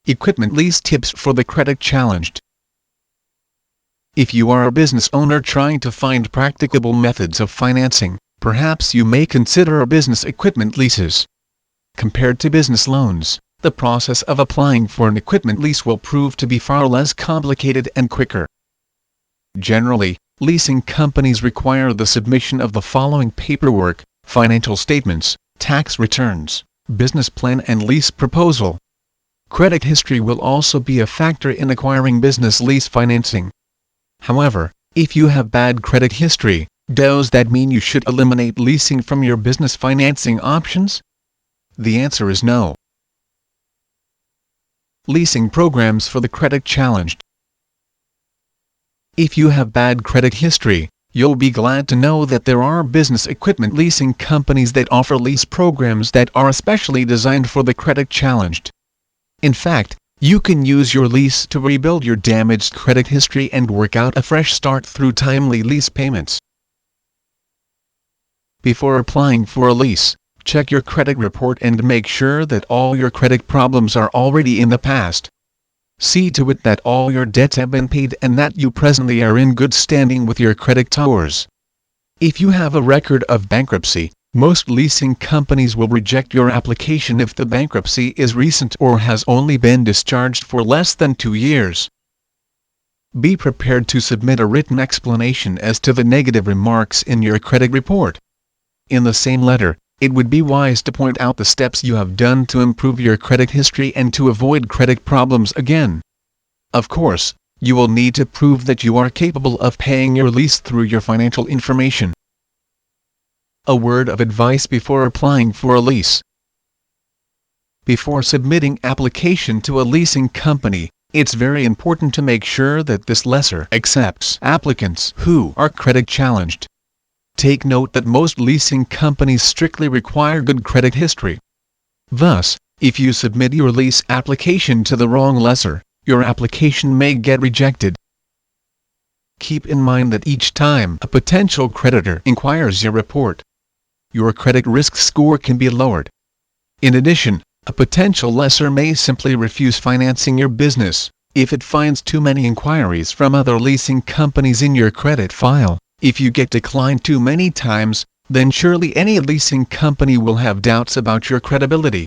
Equipment lease tips for the credit challenged. If you are a business owner trying to find practicable methods of financing, perhaps you may consider business equipment leases. Compared to business loans, the process of applying for an equipment lease will prove to be far less complicated and quicker. Generally, leasing companies require the submission of the following paperwork: financial statements, tax returns, business plan and lease proposal. Credit history will also be a factor in acquiring business lease financing. However, if you have bad credit history, does that mean you should eliminate leasing from your business financing options? The answer is no. Leasing programs for the credit challenged. If you have bad credit history, you'll be glad to know that there are business equipment leasing companies that offer lease programs that are especially designed for the credit challenged. In fact, you can use your lease to rebuild your damaged credit history and work out a fresh start through timely lease payments. Before applying for a lease, check your credit report and make sure that all your credit problems are already in the past. See to it that all your debts have been paid and that you presently are in good standing with your creditors. If you have a record of bankruptcy, most leasing companies will reject your application if the bankruptcy is recent or has only been discharged for less than 2 years. Be prepared to submit a written explanation as to the negative remarks in your credit report. In the same letter, it would be wise to point out the steps you have done to improve your credit history and to avoid credit problems again. Of course, you will need to prove that you are capable of paying your lease through your financial information. A word of advice before applying for a lease. Before submitting application to a leasing company, it's very important to make sure that this lessor accepts applicants who are credit challenged. Take note that most leasing companies strictly require good credit history. Thus, if you submit your lease application to the wrong lessor, your application may get rejected. Keep in mind that each time a potential creditor inquires your report, your credit risk score can be lowered. In addition, a potential lessor may simply refuse financing your business if it finds too many inquiries from other leasing companies in your credit file. If you get declined too many times, then surely any leasing company will have doubts about your credibility.